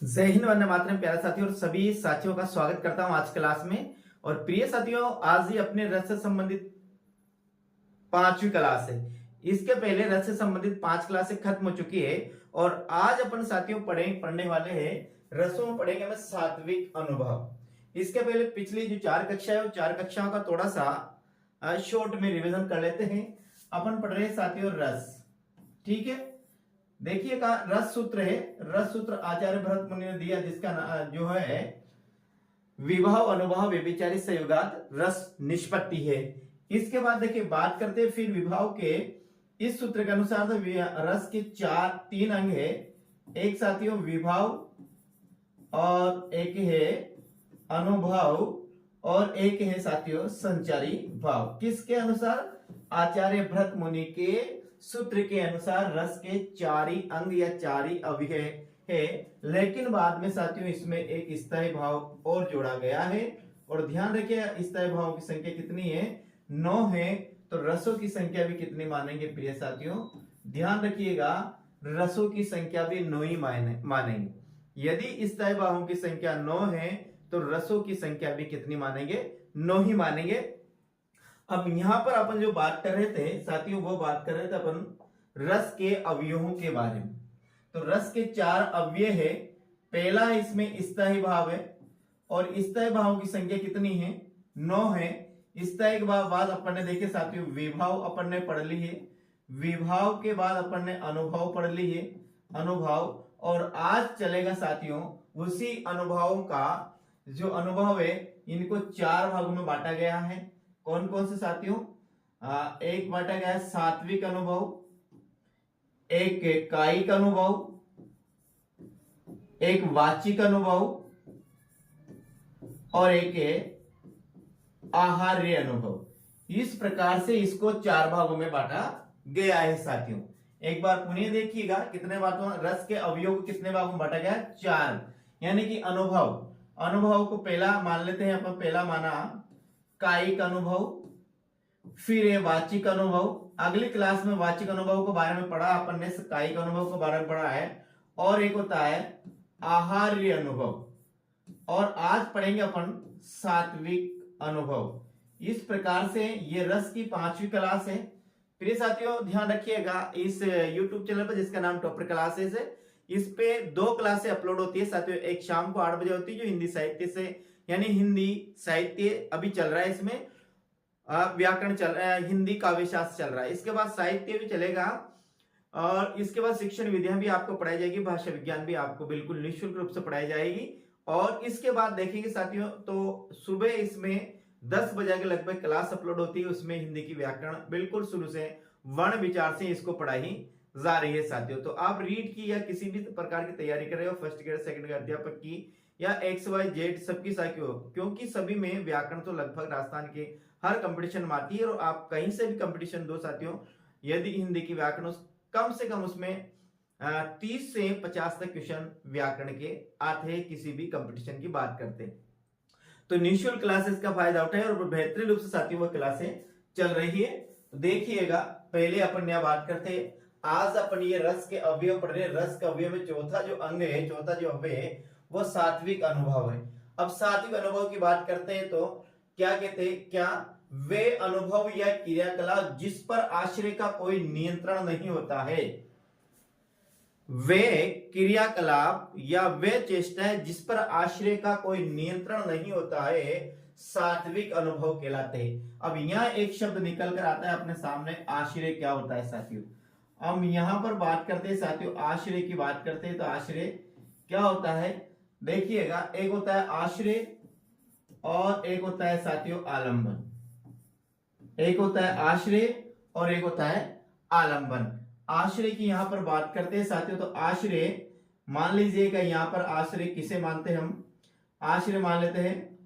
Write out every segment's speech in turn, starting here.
जय हिंद, वंदे मातरम। प्यारे साथियों और सभी साथियों का स्वागत करता हूं आज क्लास में। और प्रिय साथियों, आज ही अपने रस से संबंधित पांचवी क्लास है। इसके पहले रस से संबंधित 5 क्लासें खत्म हो चुकी है और आज अपन साथियों पढ़ने वाले हैं रसों में पढ़ेंगे हमें सात्विक अनुभव। इसके पहले पिछली जो 4 कक्षा है वो 4 कक्षाओं का थोड़ा सा शॉर्ट में रिवीजन कर लेते हैं। अपन पढ़ रहे हैं साथियों रस, ठीक है। देखिएगा, रस सूत्र है। रस सूत्र आचार्य भरत मुनि ने दिया, जिसका जो है विभाव अनुभाव व्यभिचारी संयोगात रस निष्पत्ति है। इसके बाद देखिए बात करते हैं फिर विभाव के। इस सूत्र के अनुसार तो रस के 3 अंग है। एक साथियों विभाव और एक है अनुभाव और एक है साथियों संचारी भाव। किसके अनुसार? आचार्य भरत मुनि के सूत्र के अनुसार रस के 4 ही अंग या 4 ही अवयव है। लेकिन बाद में साथियों इसमें एक स्थायी भाव और जोड़ा गया है। और ध्यान रखिए स्थायी भावों की संख्या कितनी है? 9 है। तो रसों की संख्या भी कितनी मानेंगे प्रिय साथियों? ध्यान रखिएगा, रसों की संख्या भी 9 ही मानेंगे। यदि स्थायी भावों की संख्या 9 है तो रसों की संख्या भी कितनी मानेंगे? 9 ही मानेंगे। अब यहां पर अपन जो बात कर रहे थे साथियों, वो बात कर रहे थे अपन रस के अवयवों के बारे में। तो रस के 4 अवयव है। पहला इसमें स्थायी भाव है और स्थायी भावों की संख्या कितनी है? 9 है। स्थायी भाव बाद अपन ने देखे साथियों विभाव अपन ने पढ़ ली है। विभाव के बाद अपन ने अनुभव पढ़ ली है, अनुभव। और आज चलेगा साथियों उसी अनुभवों का जो अनुभव है, इनको 4 भागों में बांटा गया है। कौन कौन से साथियों? एक बांटा गया है सात्विक अनुभव, एक कायिक अनुभव, एक वाचिक अनुभव और एक है आहार्य अनुभव। इस प्रकार से इसको 4 भागों में बांटा गया है साथियों। एक बार पुनः देखिएगा कितने बातों रस के अवयव को कितने भागों में बांटा गया? 4। यानी कि अनुभव को पहला मान लेते हैं अपन। पहला माना कायिक अनुभव, फिर है वाचिक अनुभव। अगली क्लास में वाचिक अनुभव के बारे में पढ़ा अपन ने, कायिक अनुभव के बारे में पढ़ा है। और एक होता है आहार्य अनुभव और आज पढ़ेंगे अपन सात्विक अनुभव। इस प्रकार से ये रस की 5वीं क्लास है। प्रिय साथियों ध्यान रखिएगा, इस YouTube चैनल पर जिसका नाम टॉपर क्लासेस है, इस पे 2 क्लासें अपलोड होती है साथियों। एक शाम को 8 बजे होती है जो हिंदी साहित्य से, यानी हिंदी साहित्य अभी चल रहा है, इसमें व्याकरण चल रहा है, हिंदी काव्य शास्त्र चल रहा है। इसके बाद साहित्य भी चलेगा और इसके बाद शिक्षण विधियां भी आपको पढ़ाई जाएगी, भाषा विज्ञान भी आपको बिल्कुल निःशुल्क रूप से पढ़ाई जाएगी। और इसके बाद देखेंगे साथियों तो सुबह इसमें 10 बजे के लगभग क्लास अपलोड होती है, उसमें हिंदी की व्याकरण बिल्कुल शुरू से वर्ण विचार से इसको पढ़ाई जा रही है साथियों। तो आप रीड की या किसी भी प्रकार की तैयारी कर रहे हो, फर्स्ट ग्रेड सेकंड ग्रेड अध्यापक की या XYZ सबकी साथियों, क्योंकि सभी में व्याकरण तो लगभग राजस्थान के हर कंपटीशन में आती है और आप कहीं से भी कंपटीशन दो साथियों, यदि हिंदी की व्याकरण कम से कम उसमें 30 से 50 तक क्वेश्चन व्याकरण के आते हैं, किसी भी कंपटीशन की बात करते हैं। तो निःशुल्क क्लासेस का फायदा उठाए और बेहतरीन रूप से साथियों वो क्लासें चल रही है। तो देखिएगा, पहले अपन यह बात करते हैं, आज अपन ये रस के अवयव पढ़ रहे हैं। रस के अवयव में चौथा जो अंग है, चौथा जो अवयव है वो सात्विक अनुभव है। अब सात्विक अनुभव की बात करते हैं तो क्या कहते हैं? क्या वे अनुभव या क्रियाकलाप जिस पर आश्रय का कोई नियंत्रण नहीं होता है, वे क्रियाकलाप या वे चेष्टाएं जिस पर आश्रय का कोई नियंत्रण नहीं होता है, सात्विक अनुभव कहलाते हैं। अब यहां एक शब्द निकल कर आता है अपने सामने, आश्रय क्या होता है साथियों? हम यहां पर बात करते हैं साथियों, आश्रय की बात करते हैं तो आश्रय क्या होता है? देखिएगा, एक होता है आश्रय और एक होता है साथियों आलंबन। एक होता है आश्रय और एक होता है आलंबन। आश्रय की यहां पर बात करते हैं साथियों, तो आश्रय मान लीजिएगा, यहां पर आश्रय किसे मानते हैं हम? आश्रय मान लेते हैं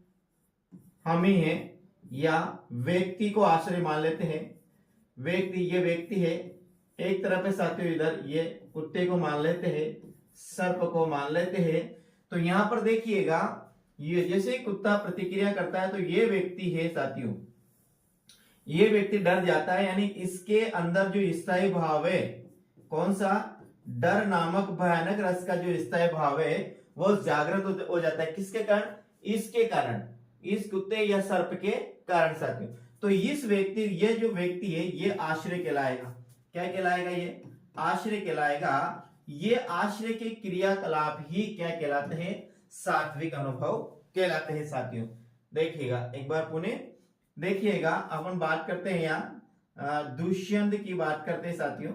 हम ही है, या व्यक्ति को आश्रय मान लेते हैं। व्यक्ति, ये व्यक्ति है। एक तरफ है साथियों, इधर ये कुत्ते को मान लेते हैं, सर्प को मान लेते हैं। तो यहां पर देखिएगा, ये जैसे कुत्ता प्रतिक्रिया करता है तो ये व्यक्ति है साथियों, ये व्यक्ति डर जाता है, यानी इसके अंदर जो स्थायी भाव है, कौन सा? डर नामक भयानक रस का जो स्थायी भाव है वो जागृत हो जाता है। किसके कारण? इसके कारण, इस कुत्ते या सर्प के कारण साथियों। तो इस व्यक्ति, ये जो व्यक्ति है ये आश्रय कहलाएगा। क्या कहलाएगा? ये आश्रय कहलाएगा। ये आश्रय के क्रियाकलाप ही क्या कहलाते हैं? सात्विक अनुभव कहलाते हैं साथियों। देखिएगा एक बार पुनः देखिएगा, अपन बात करते हैं यहाँ दुष्यंत की बात करते हैं साथियों।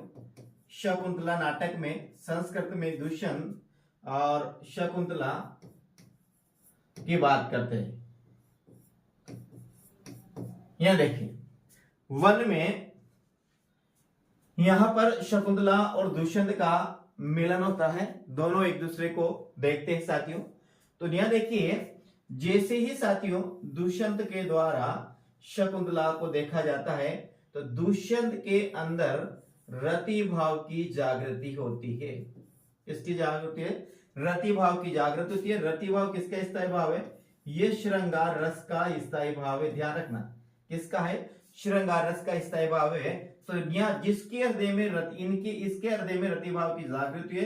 शकुंतला नाटक में संस्कृत में दुष्यंत और शकुंतला की बात करते हैं। यहां देखिए, वन में यहां पर शकुंतला और दुष्यंत का मिलन होता है, दोनों एक दूसरे को देखते हैं साथियों। तो यहां देखिए, जैसे ही साथियों दुष्यंत के द्वारा शकुंतला को देखा जाता है तो दुष्यंत के अंदर रति भाव की जागृति होती है। किसकी जागृति है? रति भाव की जागृति होती है। रति भाव किसका स्थायी भाव है? ये श्रृंगार रस का स्थायी भाव है। ध्यान रखना, किसका है? श्रृंगार रस का स्थायी भाव है। तो यहाँ जिसके हृदय में इसके हृदय में रति भाव की जागृति है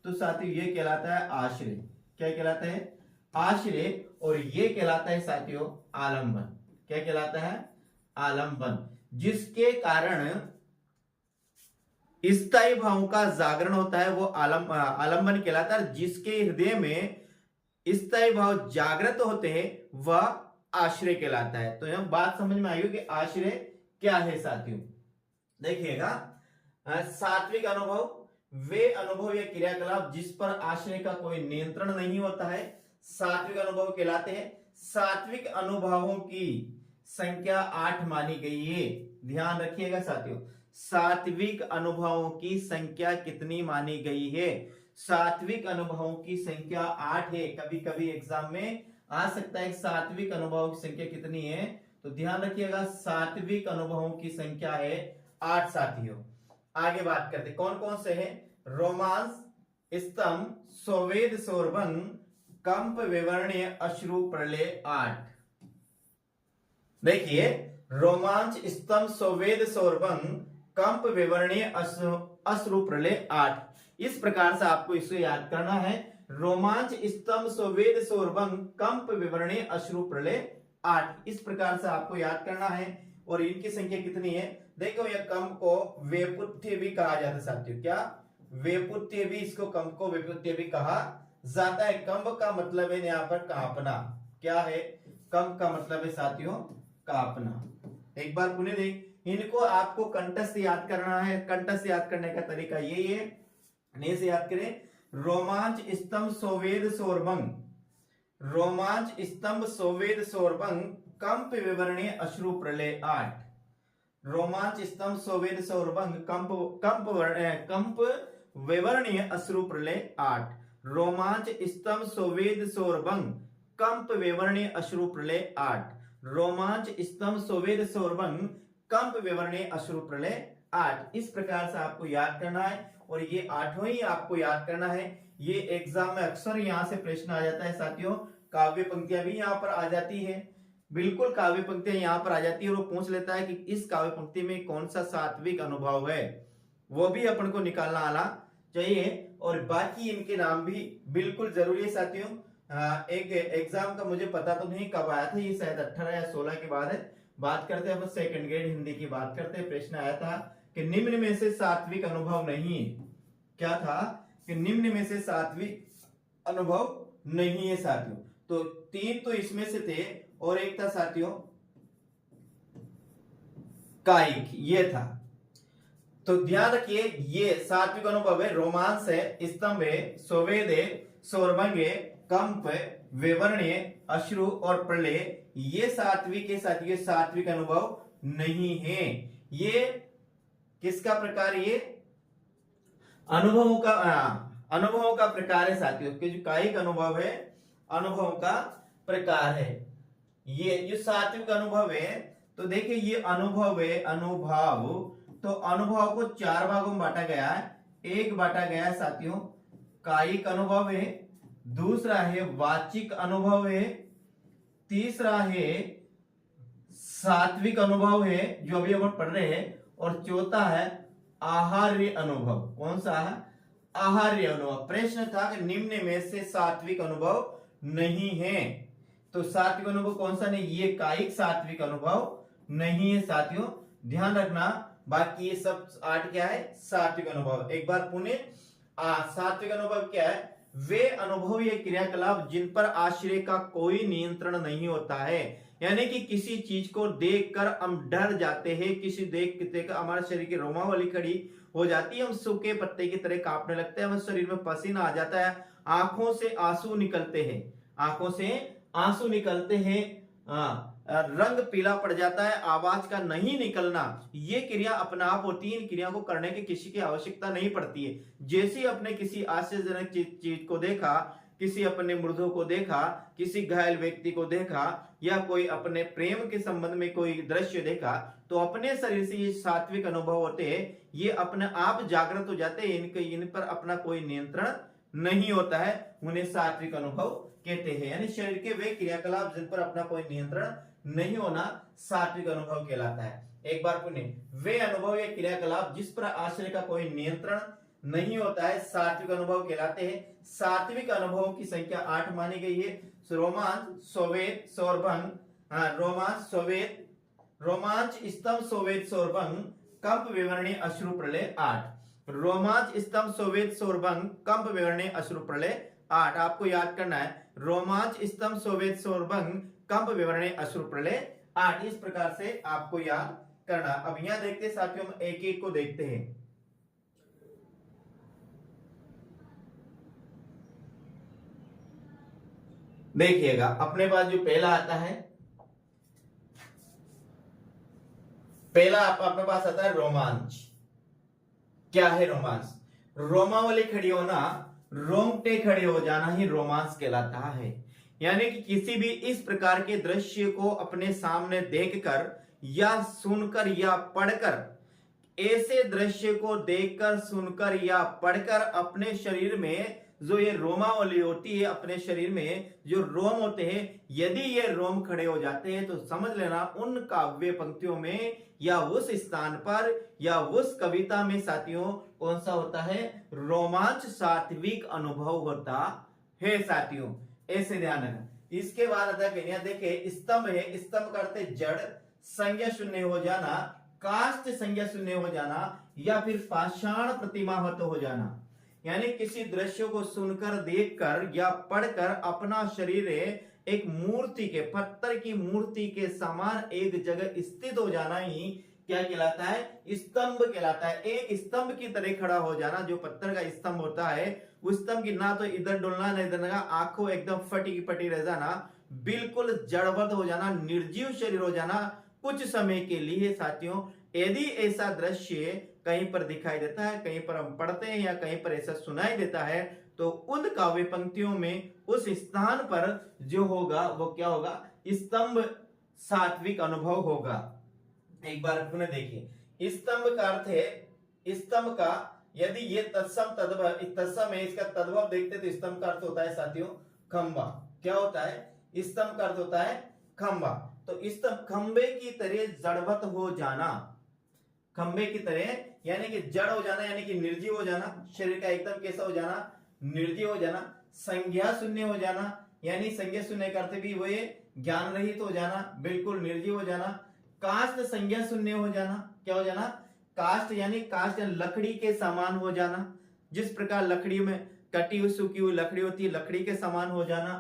तो साथियों ये कहलाता है आश्रय। क्या कहलाता है? आश्रय। और ये कहलाता है साथियों आलंबन। क्या कहलाता है? आलंबन। जिसके कारण स्थायी भावों का जागरण होता है वो आलंबन कहलाता है। जिसके हृदय में स्थायी भाव जागृत होते हैं वह आश्रय कहलाता है। तो यह बात समझ में आई कि आश्रय क्या है साथियों। देखिएगा, सात्विक अनुभव वे अनुभव या क्रियाकलाप जिस पर आश्रय का कोई नियंत्रण नहीं होता है, सात्विक अनुभव कहलाते हैं। सात्विक अनुभवों की संख्या 8 मानी गई है। ध्यान रखिएगा साथियों, सात्विक अनुभवों की संख्या कितनी मानी गई है? सात्विक अनुभवों की संख्या 8 है। कभी कभी एग्जाम में आ सकता है सात्विक अनुभवों की संख्या कितनी है, तो ध्यान रखिएगा सात्विक अनुभवों की संख्या है 8 साथियों। आगे बात करते कौन कौन से हैं? रोमांस, स्तंभ, संवेद, शोरभंग, कंप, विवर्ण्य, अश्रु, प्रलय 8। देखिए, रोमांच, स्तंभ, संवेद, शोरभंग, कंप, विवर्ण्य, अश्रु, प्रलय 8। इस प्रकार से आपको इसे याद करना है। रोमांच, स्तंभ, संवेद, शोरभंग, कंप, विवर्ण्य, अश्रु, प्रलय 8। इस प्रकार से आपको याद करना है। और इनकी संख्या कितनी है? देखो, यह कंप को वेपुत्य भी कहा जाता है साथियों। क्या? वेपुत्य भी, इसको कंप को वेपुत्य भी कहा जाता है। कंप का मतलब है यहाँ पर कांपना। क्या है? कंप का मतलब है साथियों कांपना। एक बार पुनः देख, इनको आपको कंठस्थ याद करना है। कंठस्थ याद करने का तरीका यही है, नहीं से याद करें। रोमांच, स्तंभ, संवेद, शोरभंग, रोमांच, स्तंभ, संवेद, शोरभंग, कंप, विवर्ण्य, अश्रु, प्रलय 8। रोमांच, स्तंभ, संवेद, शोरभंग, कंप, विवर्ण्य, अश्रु, प्रलय 8। रोमांच, स्तंभ, संवेद, शोरभंग, कंप, विवर्ण्य, अश्रु, प्रलय 8। रोमांच, स्तंभ, संवेद, शोरभंग, कंप, विवर्ण्य, अश्रु, प्रलय 8। इस प्रकार से आपको याद करना है। और ये 8 ही आपको याद करना है। ये एग्जाम में अक्सर यहां से प्रश्न आ जाता है साथियों। काव्य पंक्तियां भी यहाँ पर आ जाती है। बिल्कुल काव्य पंक्तियां यहाँ पर आ जाती है और वो पूछ लेता है कि इस काव्य पंक्ति में कौन सा सात्विक अनुभव है, वो भी अपन को निकालना आना चाहिए। और बाकी इनके नाम भी बिल्कुल जरूरी है साथियों। एक एग्जाम का मुझे पता तो नहीं कब आया था, ये शायद 18 या 16 के बाद है। बात करते हैं, सेकंड ग्रेड हिंदी की बात करते हैं। प्रश्न आया था कि निम्न में से सात्विक अनुभव नहीं है। क्या था? कि निम्न में से सात्विक अनुभव नहीं है साथियों। तो 3 तो इसमें से थे और एक था साथियों कायिक, ये था। तो ध्यान रखिए, ये सात्विक अनुभव है। रोमांस है, स्तंभ है, संवेद है, शोरभंग है, कंप, विवर्ण्य, अश्रु और प्रलय, ये सात्विक के साथियों सात्विक अनुभव नहीं है। ये किसका प्रकार? ये अनुभवों का प्रकार है साथियों। के जो कायिक अनुभव है अनुभव का प्रकार है। ये जो सात्विक अनुभव है, तो देखिए ये अनुभव है, अनुभव। तो अनुभव को 4 भागों में बांटा गया है। एक बांटा गया है साथियों कायिक अनुभव है, दूसरा है वाचिक अनुभव है, तीसरा है सात्विक अनुभव है जो अभी अपन पढ़ रहे हैं, और चौथा है आहार्य अनुभव। कौन सा है? आहार्य अनुभव। प्रश्न था कि निम्न में से सात्विक अनुभव नहीं है, तो सात्विक अनुभव कौन सा नहीं, ये कायिक सात्विक अनुभव नहीं है साथियों, ध्यान रखना। बाकी ये सब 8 क्या है, सात्विक अनुभव। एक बार पुनः सात्विक अनुभव क्या है, वे अनुभव या क्रियाकलाप जिन पर आश्रय का कोई नियंत्रण नहीं होता है, यानी कि किसी चीज को देखकर हम डर जाते हैं, किसी देख हमारे शरीर की रोमावली खड़ी हो जाती है, हम सूखे पत्ते की तरह कांपने लगते हैं, हमारे शरीर में पसीना आ जाता है, आंखों से आंसू निकलते हैं, आंखों से आंसू निकलते हैं, रंग पीला पड़ जाता है, आवाज का नहीं निकलना, ये क्रिया अपने आप होती है। इन क्रिया को करने की किसी की आवश्यकता नहीं पड़ती है। जैसे अपने किसी आश्चर्यजनक चीज को देखा, किसी अपने मृदु को देखा, किसी घायल व्यक्ति को देखा, या कोई अपने प्रेम के संबंध में कोई दृश्य देखा, तो अपने शरीर से ये सात्विक अनुभव होते हैं, ये अपने आप जागृत हो जाते हैं, इन पर अपना कोई नियंत्रण नहीं होता है, उन्हें सात्विक अनुभव कहते हैं। यानी शरीर के वे क्रियाकलाप जिन पर अपना कोई नियंत्रण नहीं होना सात्विक अनुभव कहलाता है। एक बार पुनः, वे अनुभव या क्रियाकलाप जिस पर आश्रय का कोई नियंत्रण नहीं होता है सात्विक अनुभव कहलाते हैं। सात्विक अनुभव की संख्या 8 मानी गई है। रोमांच, सोवेत, सौरभंग, रोमांच, सोवेत, रोमांच, स्तंभ, सोवेत, सौरभंग, कंप, विवरणी, अश्रु, प्रलय 8। रोमांच, स्तंभ, सोवेत, सौरभंग, कंप, विवरणी, अश्रु, प्रलय 8 आपको याद करना है। रोमांच, स्तंभ, सोवेत, सौरभंग, कंप, विवरणी, अश्रु, प्रलय 8, इस प्रकार से आपको याद करना। अब यहां देखते हैं साथियों, हम एक एक को देखते हैं। देखिएगा, अपने पास जो पहला आता है, पहला अपने पास आता है रोमांच। क्या है रोमांच? रोमावली खड़ी होना, रोंगटे खड़े हो जाना ही रोमांच कहलाता है। यानी कि किसी भी इस प्रकार के दृश्य को अपने सामने देखकर या सुनकर या पढ़कर, ऐसे दृश्य को देखकर, सुनकर या पढ़कर अपने शरीर में जो ये रोमावली होती है, अपने शरीर में जो रोम होते हैं, यदि ये रोम खड़े हो जाते हैं तो समझ लेना उन काव्य पंक्तियों में या उस स्थान पर या उस कविता में साथियों कौन सा होता है, रोमांच, सात्विक अनुभव होता है साथियों, ऐसे ध्यान रखना। इसके बाद आता है, देखे स्तंभ है, स्तंभ करते जड़, संज्ञा शून्य हो जाना, काष्ठ संज्ञा शून्य हो जाना, या फिर पाषाण प्रतिमावत हो जाना। यानी किसी दृश्य को सुनकर, देखकर या पढ़कर अपना शरीर एक मूर्ति के, पत्थर की मूर्ति के समान एक जगह स्थित हो जाना ही क्या कहलाता है, स्तंभ कहलाता है। एक स्तंभ की तरह खड़ा हो जाना, जो पत्थर का स्तंभ होता है, उस स्तंभ की ना तो इधर डुलना ना इधर, आंखों एकदम फटी की पटी रह जाना, बिल्कुल जड़वत हो जाना, निर्जीव शरीर हो जाना कुछ समय के लिए साथियों। यदि ऐसा दृश्य कहीं पर दिखाई देता है, कहीं पर हम पढ़ते हैं या कहीं पर ऐसा सुनाई देता है, तो उन काव्य पंक्तियों में उस स्थान पर जो होगा वो क्या होगा, स्तंभ सात्विक अनुभव होगा। एक बार पुनः देखिए, स्तंभ का अर्थ है, स्तंभ का यदि ये तत्सम तत्सम है, इसका तद्भव देखते तो स्तंभ का अर्थ होता है साथियों खंबा। क्या होता है? स्तंभ का अर्थ होता है खंबा। तो स्तंभ खंबे की तरह जड़वत हो जाना, खंबे की तरह यानी कि जड़ हो जाना, यानी कि निर्जीव हो जाना, शरीर का एकदम कैसा हो जाना, निर्जीव हो जाना। संज्ञा शून्य हो जाना, यानी संज्ञा शून्य का अर्थ भी वही ज्ञान रहित हो जाना, बिल्कुल निर्जीव हो जाना। काष्ठ संज्ञा शून्य हो जाना, क्या हो जाना, काष्ठ यानी काष्ठ लकड़ी के समान हो जाना, जिस प्रकार लकड़ी में कटी हुई सूखी हुई लकड़ी होती है, लकड़ी के समान हो जाना।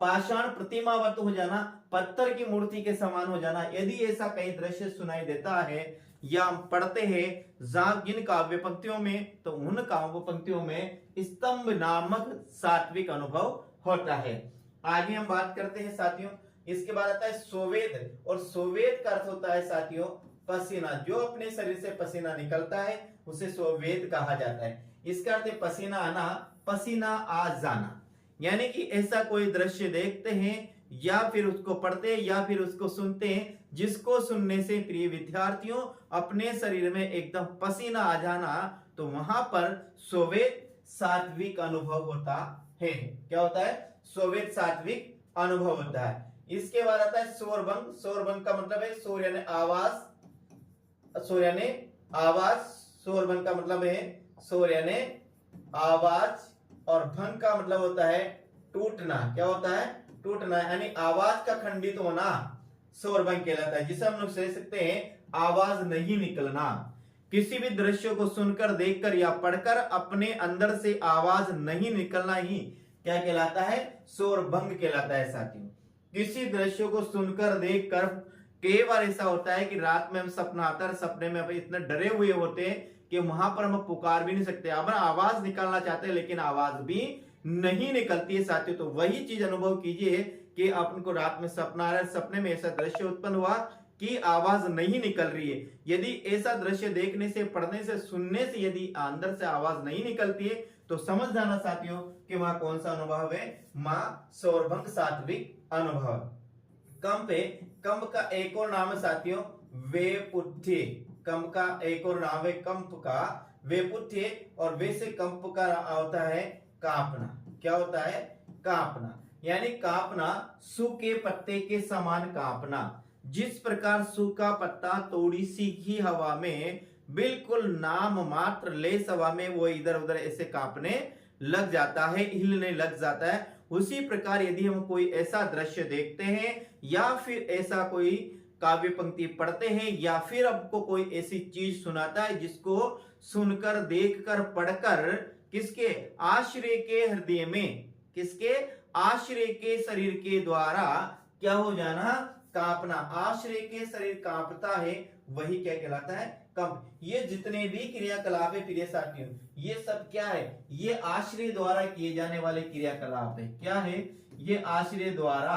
पाषाण प्रतिमावत हो जाना, पत्थर की मूर्ति के समान हो जाना। यदि ऐसा कई दृश्य सुनाई देता है या हम पढ़ते हैं जिन काव्य पंक्तियों में, तो उन काव्य पंक्तियों में स्तंभ नामक सात्विक अनुभव होता है। आगे हम बात करते हैं साथियों, इसके बाद आता है सोवेद, और सोवेद का अर्थ होता है साथियों पसीना। जो अपने शरीर से पसीना निकलता है उसे सोवेद कहा जाता है। इसका अर्थ है पसीना आना, पसीना आ जाना। यानी कि ऐसा कोई दृश्य देखते हैं या फिर उसको पढ़ते हैं या फिर उसको सुनते हैं, जिसको सुनने से प्रिय विद्यार्थियों अपने शरीर में एकदम पसीना आ जाना, तो वहां पर सोवेद सात्विक अनुभव होता है। क्या होता है? सोवेद सात्विक अनुभव होता है। इसके बाद आता है शोरभंग। शोरभंग का मतलब है शोर यानी आवाज, शोर यानी आवाज, शोरभंग का मतलब है शोर यानी आवाज, और भंग का मतलब होता है टूटना। क्या होता है? टूटना, यानी आवाज का खंडित होना शोर भंग कहलाता है, जिसे हम लोग कह सकते हैं आवाज नहीं निकलना। किसी भी दृश्य को सुनकर, देखकर या पढ़कर अपने अंदर से आवाज नहीं निकलना ही क्या कहलाता है? शोर भंग कहलाता है साथियों। किसी दृश्य को सुनकर, देखकर, कई बार ऐसा होता है कि रात में हम सपना आता है, सपने में इतने डरे हुए होते हैं कि वहां पर हम पुकार भी नहीं सकते, अब आवाज निकालना चाहते हैं लेकिन आवाज भी नहीं निकलती है साथियों। तो वही चीज अनुभव कीजिए कि आपको रात में सपना आ रहा है, सपने में ऐसा दृश्य उत्पन्न हुआ कि आवाज नहीं निकल रही है। यदि ऐसा दृश्य देखने से, पढ़ने से, सुनने से यदि अंदर से आवाज नहीं निकलती है तो समझ जाना साथियों कि वहां कौन सा अनुभव है? मां शोरभंग सात्विक अनुभव। कंप का एक और नाम है साथियों वेपुथ्य। कंप का एक और नाम है कंप का वेपुथ्य, और वे से कंप का होता है कांपना। क्या होता है? कांपना, यानी कांपना, सूखे पत्ते के समान कांपना। जिस प्रकार सूखा पत्ता थोड़ी सी ही हवा में, बिल्कुल नाम मात्र लेस हवा में वो इधर उधर ऐसे कांपने लग जाता है, हिलने लग जाता है, उसी प्रकार यदि हम कोई ऐसा दृश्य देखते हैं या फिर ऐसा कोई काव्य पंक्ति पढ़ते हैं या फिर आपको कोई ऐसी चीज सुनाता है जिसको सुनकर, देखकर, पढ़कर किसके? आश्रय के हृदय में, किसके? आश्रय के शरीर के द्वारा क्या हो जाना? कांपना। आश्रय के शरीर कांपता है, वही क्या कहलाता है? कंप। ये जितने भी क्रियाकलाप है प्रिय साथियों, ये सब क्या है? ये आश्रय द्वारा किए जाने वाले क्रियाकलाप है। क्या है? ये आश्रय द्वारा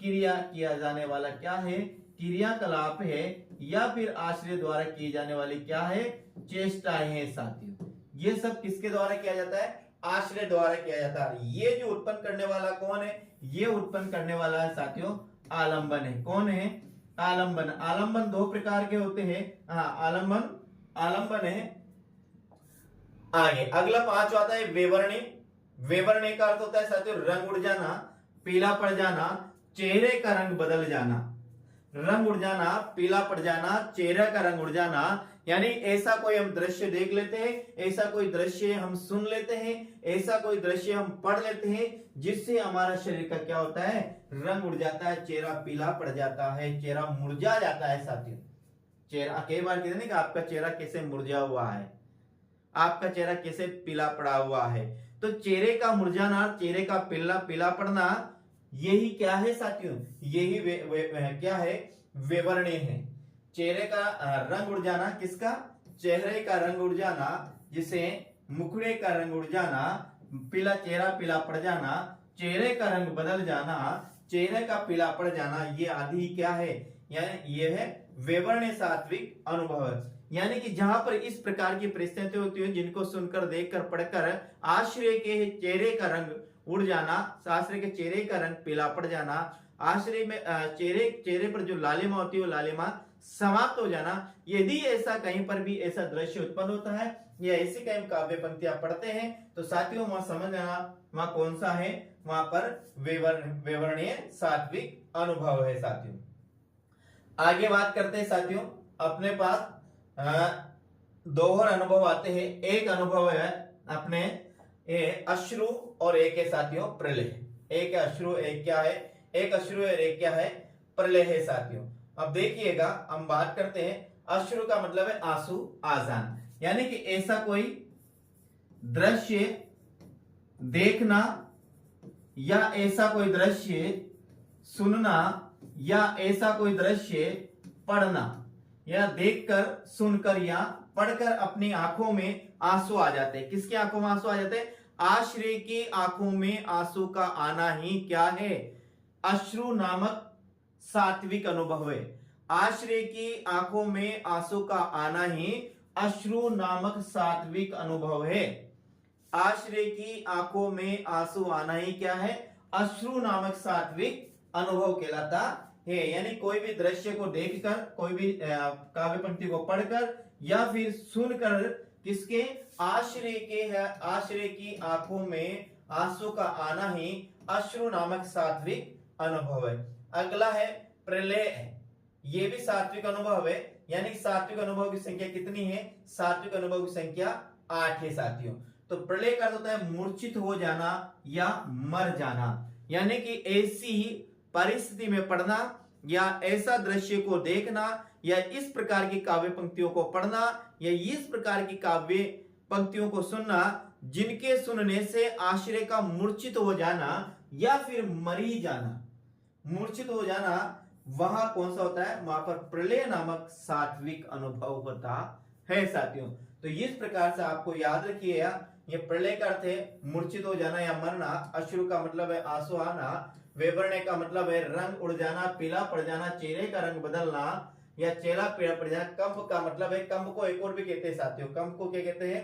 क्रिया किया जाने वाला क्या है? क्रियाकलाप है, या फिर आश्रय द्वारा किए जाने वाली क्या है? चेष्टाएं हैं साथियों। ये सब किसके द्वारा किया जाता है? आश्रय द्वारा किया जाता है। ये जो उत्पन्न करने वाला कौन है? ये उत्पन्न करने वाला है साथियों आलंबन है। कौन है? आलंबन। आलंबन दो प्रकार के होते हैं। आलंबन है। आगे अगला पांचवा आता है वेवरणी। वेवरणी का अर्थ होता है साथियों रंग उड़ जाना, पीला पड़ जाना, चेहरे का रंग बदल जाना। रंग उड़ जाना, पीला पड़ जाना, चेहरे का रंग उड़ जाना, यानी ऐसा कोई हम दृश्य देख लेते हैं, ऐसा कोई दृश्य हम सुन लेते हैं, ऐसा कोई दृश्य हम पढ़ लेते हैं जिससे हमारा शरीर का क्या होता है? रंग उड़ जाता है, चेहरा पीला पड़ जाता है, चेहरा मुरझा जाता है साथियों। चेहरा कई बार कहते हैं कि आपका चेहरा कैसे मुरझा हुआ है, आपका चेहरा कैसे पीला पड़ा हुआ है। तो चेहरे का मुरझाना, चेहरे का पीला पड़ना, यही क्या है साथियों? यही क्या है? विवरणी है। चेहरे का रंग उड़ जाना, किसका? चेहरे का रंग उड़ जाना, जिसे मुखड़े का रंग उड़ जाना, चेहरा पीला पड़ जाना, चेहरे का रंग बदल जाना, चेहरे का पीला पड़ जाना, ये आदि क्या है? यानी ये है विवरणी सात्विक अनुभव। यानी कि जहां पर इस प्रकार की परिस्थिति होती है जिनको सुनकर, देखकर, पढ़कर आश्रय के चेहरे का रंग उड़ जाना, आश्रय के चेहरे का रंग पीला पड़ जाना, आश्रय में चेहरे पर जो लालिमा होती है वो लालिमा समाप्त हो जाना। यदि ऐसा कहीं पर भी ऐसा दृश्य उत्पन्न होता है या ऐसी कहीं काव्य पंक्तियां पढ़ते हैं तो साथियों वहां समझ लेना वहां कौन सा है? वहां पर विवरणीय सात्विक अनुभव है साथियों। आगे बात करते हैं साथियों, अपने पास दोहर अनुभव आते हैं। एक अनुभव है अपने अश्रु और एक है साथियों प्रलय। एक है अश्रु, एक क्या है? एक अश्रु और एक क्या है? प्रलय है साथियों। अब देखिएगा, हम बात करते हैं अश्रु का मतलब है आंसू आ जाना, यानी कि ऐसा कोई दृश्य देखना या ऐसा कोई दृश्य सुनना या ऐसा कोई दृश्य पढ़ना, या देखकर, सुनकर या पढ़कर अपनी आंखों में आंसू आ जाते हैं। किसकी आंखों में आंसू आ जाते हैं? आश्रय की आंखों में आंसू का आना ही क्या है? अश्रु नामक सात्विक अनुभव है। आश्रय की आंखों में आंसू का आना ही अश्रु नामक सात्विक अनुभव है। आश्रय की आंखों में आंसू आना ही क्या है? अश्रु नामक सात्विक अनुभव कहलाता है। यानी कोई भी दृश्य को देखकर, कोई भी काव्य पंक्ति को पढ़कर या फिर सुनकर किसके? आश्रय की आंखों में आंसू का आना ही अश्रु नामक सात्विक अनुभव है। अगला है प्रलय। ये भी सात्विक अनुभव है। यानी सात्विक अनुभव की संख्या कितनी है? सात्विक अनुभव की संख्या 8 है साथियों। तो प्रलय का अर्थ होता है मूर्छित हो जाना या मर जाना, यानी कि ऐसी परिस्थिति में पड़ना या ऐसा दृश्य को देखना या इस प्रकार की काव्य पंक्तियों को पढ़ना या इस प्रकार की काव्य पंक्तियों को सुनना जिनके सुनने से आश्रय का मूर्छित हो जाना या फिर मरी जाना, मूर्छित हो जाना, वहां कौन सा होता है, वहां पर प्रलय नामक सात्विक अनुभव होता है साथियों। तो इस प्रकार से आपको याद रखिएगा, ये प्रलय का अर्थ है मूर्छित हो जाना या मरना, अश्रु का मतलब है आंसू आना, वेवरणे का मतलब है रंग उड़ जाना, पीला पड़ जाना, चेहरे का रंग बदलना या चेहरा पीला पड़ जाना। कंप का मतलब है, कंप को एक और भी कहते हैं साथियों, कंप को क्या कहते हैं,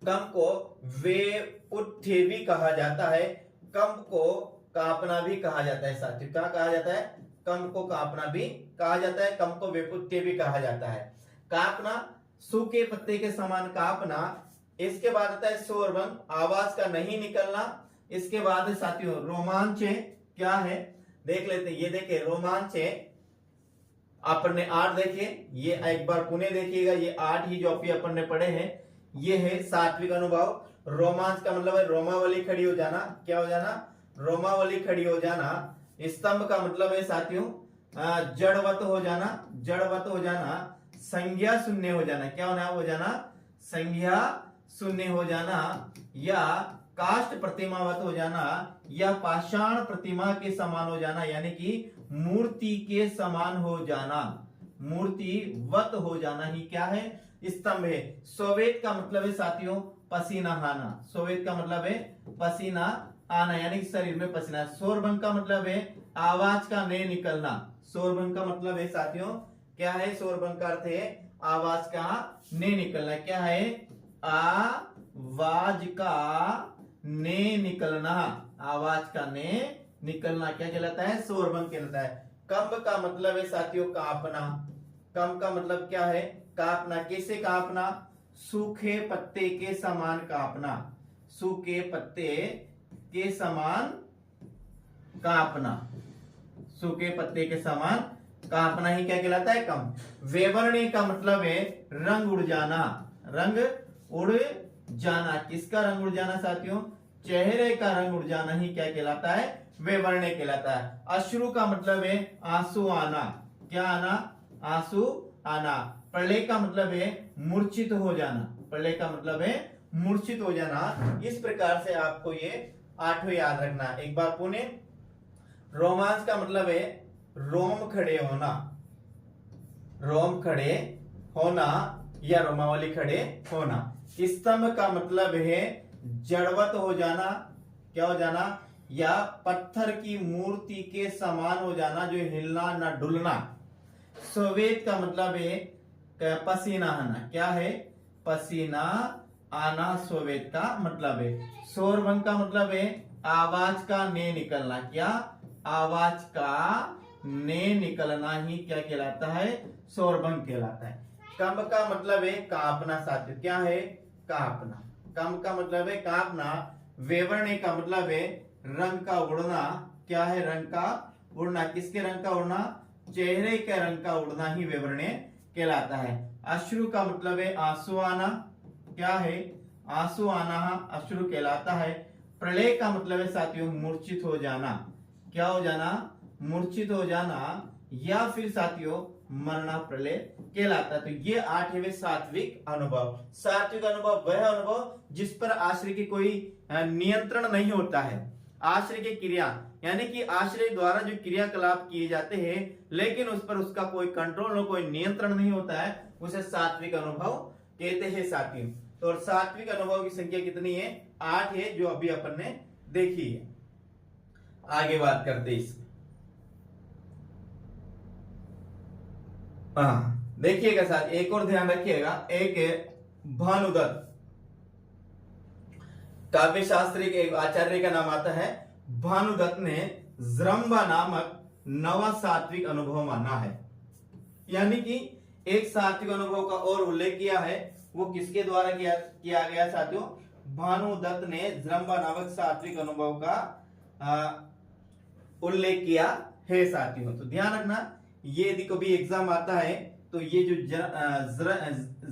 कंप को वेपुत्थ्य भी कहा जाता है, कंप को कांपना भी कहा जाता है साथियों। क्या कहा जाता है, कंप को कांपना भी कहा जाता है, कंप को वेपुत्थ्य भी कहा जाता है। कांपना, सूखे पत्ते के समान कांपना। इसके बाद आता है शोरभंग, आवाज का नहीं निकलना। इसके बाद साथियों रोमांच क्या है, देख लेते हैं। ये देखिए रोमांच है, अपन ने 8 देखे, ये एक बार पुनः देखिएगा, ये 8 ही जो अभी अपन ने पढ़े हैं, ये है सात्विक अनुभव। रोमांच का मतलब है रोमावली खड़ी हो जाना, क्या हो जाना, रोमावली खड़ी हो जाना। स्तंभ का मतलब है साथियों जड़वत हो जाना, जड़वत हो जाना। संज्ञा शून्य हो जाना, क्या होना हो जाना, संज्ञा शून्य हो जाना या काष्ठ प्रतिमावत हो जाना या पाषाण प्रतिमा के समान हो जाना, यानी कि मूर्ति के समान हो जाना, मूर्तिवत हो जाना ही क्या है, स्तंभ है। सोवेत का मतलब है साथियों पसीना आना, सोवेत का मतलब है पसीना आना, यानी कि शरीर में पसीना। शोरभंग का मतलब है आवाज का नहीं निकलना, शोरभंग का मतलब है साथियों क्या है, शोरभंग का अर्थ है आवाज का नहीं निकलना, क्या है, आवाज का ने निकलना, आवाज का ने निकलना क्या कहलाता है, शोरभंग कहलाता है। कंप का मतलब है साथियों कांपना, कंप का मतलब क्या है, कांपना। कैसे कांपना, सूखे पत्ते के समान कांपना, सूखे पत्ते के समान कांपना, सूखे पत्ते के समान कांपना ही क्या कहलाता है, कंप। वेवरणी का मतलब है रंग उड़ जाना, रंग उड़ जाना। किसका रंग उड़ जाना साथियों, चेहरे का रंग उड़ जाना ही क्या कहलाता है, वेवरणे कहलाता है। अश्रु का मतलब है आंसू आना, क्या आना, आंसू आना। प्रलय का मतलब है मूर्छित हो जाना, प्रलय का मतलब है मूर्छित हो जाना। इस प्रकार से आपको ये 8 याद रखना। एक बार पुनः, रोमांच का मतलब है रोम खड़े होना, रोम खड़े होना या रोमावली खड़े होना। स्तंभ का मतलब है जड़वत हो जाना, क्या हो जाना, या पत्थर की मूर्ति के समान हो जाना, जो हिलना ना डुलना। सोवेत का मतलब है पसीना आना, क्या है, पसीना आना सोवेत का मतलब है। शोरभंग का मतलब है आवाज का ने निकलना, क्या, आवाज का ने निकलना ही क्या कहलाता है, शोरभंग कहलाता है। कंप का मतलब है कांपना साथियों, क्या है, कांपना। कंप का मतलब है कांपना। वेवरणे का मतलब है रंग का उड़ना, क्या है, रंग का उड़ना। किसके रंग का उड़ना, चेहरे के रंग का उड़ना ही वेवरणे कहलाता है। अश्रु का मतलब है आंसू आना, क्या है, आंसू आना अश्रु कहलाता है। प्रलय का मतलब है साथियों मूर्छित हो जाना, क्या हो जाना, मूर्छित हो जाना या फिर साथियों मरना प्रलय कहलाता है। तो ये 8 है सात्विक अनुभव। सात्विक अनुभव वह अनुभव जिस पर आश्रय की कोई नियंत्रण नहीं होता है, आश्रय की क्रिया यानी कि आश्रय द्वारा जो क्रियाकलाप किए जाते हैं लेकिन उस पर उसका कोई कंट्रोल और कोई नियंत्रण नहीं होता है, उसे सात्विक अनुभव कहते हैं साथियों। तो सात्विक अनुभव की संख्या कितनी है, 8 है, जो अभी अपन ने देखी है। आगे बात करते हैं। देखिएगा साथ, एक और ध्यान रखिएगा, एक है भानुदत्त, काव्य शास्त्री के एक आचार्य का नाम आता है भानुदत्त ने जृंभा नामक नवा सात्विक अनुभव माना है, यानी कि एक सात्विक अनुभव का और उल्लेख किया है। वो किसके द्वारा किया गया साथियों, भानुदत्त ने जृंभा नामक सात्विक अनुभव का उल्लेख किया है साथियों। तो ध्यान रखना, ये यदि कभी एग्जाम आता है तो ये जो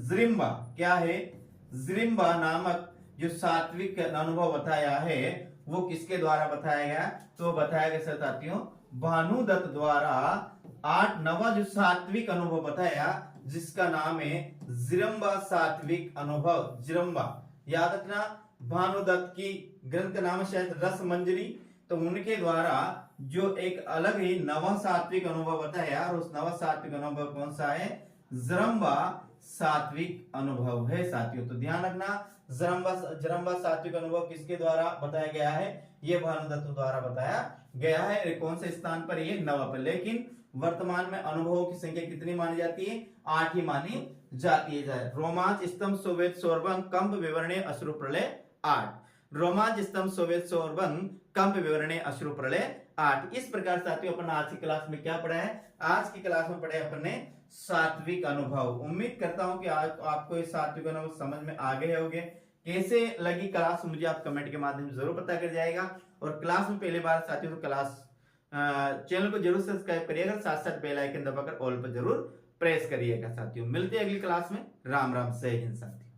जृंभा क्या है, जृंभा नामक जो सात्विक अनुभव बताया है वो किसके द्वारा बताया गया? तो बताया गया साथियों भानुदत्त द्वारा 8वां जो सात्विक अनुभव बताया जिसका नाम है जिरंबा सात्विक अनुभव। जिरंबा याद रखना, भानुदत्त की ग्रंथ का नाम है शायद रस मंजरी। तो उनके द्वारा जो एक अलग ही नवा सात्विक अनुभव बताया और उस नवा सात्विक अनुभव कौन सा है? जिरंबा सात्विक अनुभव है साथियों। तो ध्यान रखना जिरंबा सात्विक अनुभव किसके द्वारा बताया गया है? ये भानुदत्त द्वारा बताया गया है। कौन से स्थान पर? ये 9 पर। लेकिन वर्तमान में अनुभवों की संख्या कितनी मानी जाती है? 8 ही मानी जाती है। रोमांच स्तंभ सोवेत सोरबंग कंप विवरणे अश्रु प्रलय 8। रोमांच स्तंभ सोवेत सोरबंग कंप विवरणे अश्रु प्रलय 8। इस प्रकार साथियों अपन आज की क्लास में क्या पढ़ा है? आज की क्लास में पढ़े अपन ने सात्विक अनुभव। उम्मीद करता हूं कि आज आपको ये सात्विक अनुभव समझ में आ गए होंगे। कैसे लगी क्लास मुझे आप कमेंट के माध्यम से जरूर पता कर जाएगा। और क्लास में पहली बार साथियों तो क्लास चैनल को जरूर सब्सक्राइब करिएगा, साथ साथ बेल आइकन दबाकर ऑल पर जरूर प्रेस करिएगा साथियों। मिलते हैं अगली क्लास में। राम राम, जय हिंद साथियों।